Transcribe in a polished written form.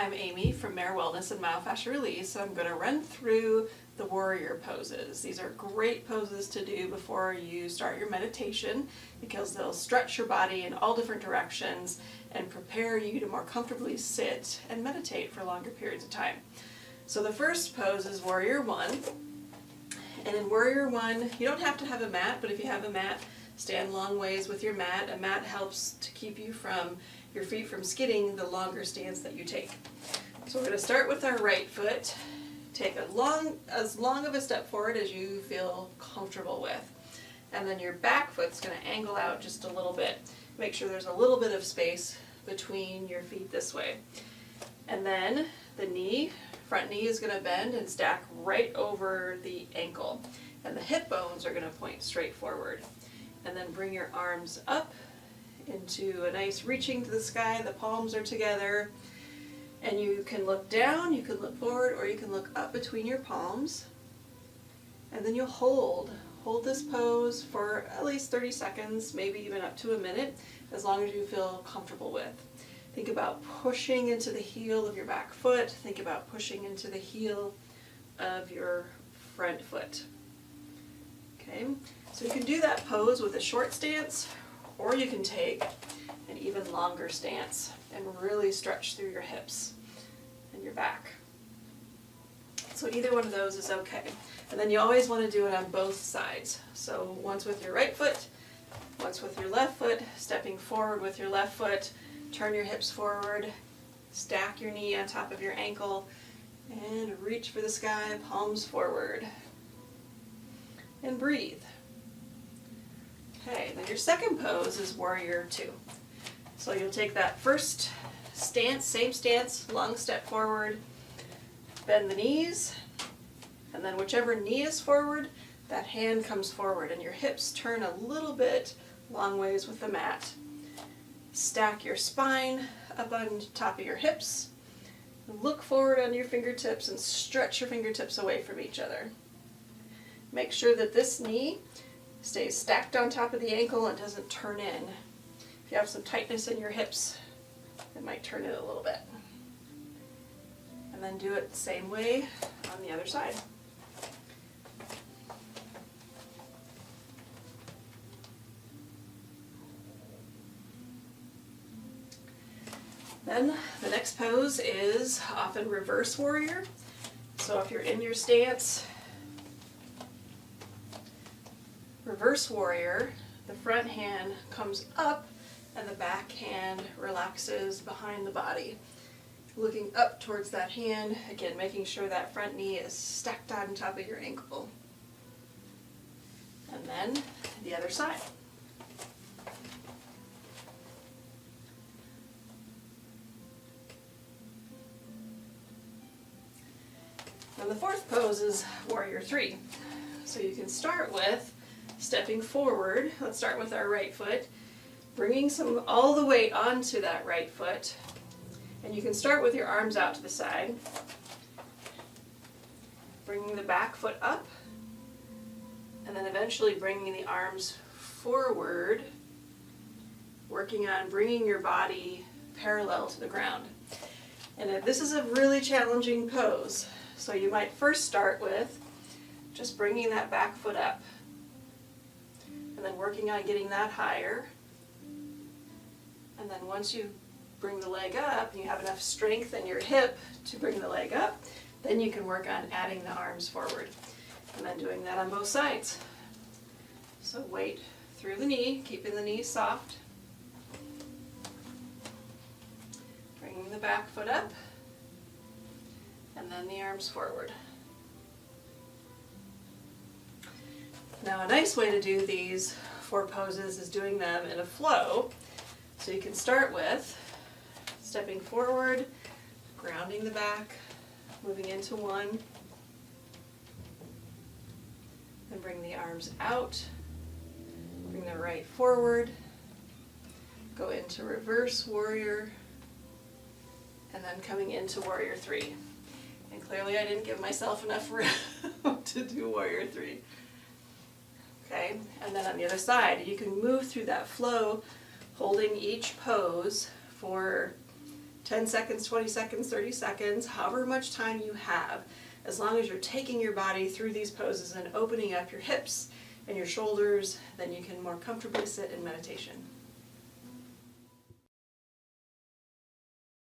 I'm Amy from Mare Wellness and Myofascial Release, and I'm going to run through the warrior poses. These are great poses to do before you start your meditation because they'll stretch your body in all different directions and prepare you to more comfortably sit and meditate for longer periods of time. So the first pose is Warrior One. And in Warrior One, you don't have to have a mat, but if you have a mat, stand long ways with your mat. A mat helps to keep you from your feet from skidding the longer stance that you take. So we're going to start with our right foot. Take as long of a step forward as you feel comfortable with. And then your back foot's going to angle out just a little bit. Make sure there's a little bit of space between your feet this way. And then the knee, front knee is going to bend and stack right over the ankle. And the hip bones are going to point straight forward. And then bring your arms up into a nice reaching to the sky. The palms are together. And you can look down, you can look forward, or you can look up between your palms. And then you'll hold this pose for at least 30 seconds, maybe even up to a minute, as long as you feel comfortable with. Think about pushing into the heel of your back foot. Think about pushing into the heel of your front foot. Okay, so you can do that pose with a short stance, or you can take an even longer stance and really stretch through your hips and your back. So either one of those is okay. And then you always want to do it on both sides. So once with your right foot, once with your left foot, stepping forward with your left foot, turn your hips forward, stack your knee on top of your ankle, and reach for the sky, palms forward. And breathe. Okay, then your second pose is Warrior Two. So you'll take that first stance, same stance, long step forward, bend the knees, and then whichever knee is forward, that hand comes forward, and your hips turn a little bit long ways with the mat. Stack your spine up on top of your hips, look forward on your fingertips, and stretch your fingertips away from each other. Make sure that this knee stays stacked on top of the ankle and doesn't turn in. If you have some tightness in your hips, it might turn it a little bit. And then do it the same way on the other side. Then the next pose is often Reverse Warrior. So if you're in your stance, Reverse Warrior, the front hand comes up and the back hand relaxes behind the body. Looking up towards that hand, again making sure that front knee is stacked on top of your ankle. And then the other side. And the fourth pose is Warrior Three. So you can start with stepping forward. Let's start with our right foot, bringing all the weight onto that right foot, and you can start with your arms out to the side, bringing the back foot up, and then eventually bringing the arms forward, working on bringing your body parallel to the ground. And this is a really challenging pose, so you might first start with just bringing that back foot up, and then working on getting that higher. And then once you bring the leg up and you have enough strength in your hip to bring the leg up, then you can work on adding the arms forward. And then doing that on both sides. So weight through the knee, keeping the knee soft. Bringing the back foot up, and then the arms forward. Now a nice way to do these four poses is doing them in a flow. So you can start with stepping forward, grounding the back, moving into one, then bring the arms out, bring the right forward, go into Reverse Warrior, and then coming into Warrior Three. And clearly I didn't give myself enough room to do Warrior Three. Okay, and then on the other side, you can move through that flow, holding each pose for 10 seconds, 20 seconds, 30 seconds, however much time you have. As long as you're taking your body through these poses and opening up your hips and your shoulders, then you can more comfortably sit in meditation.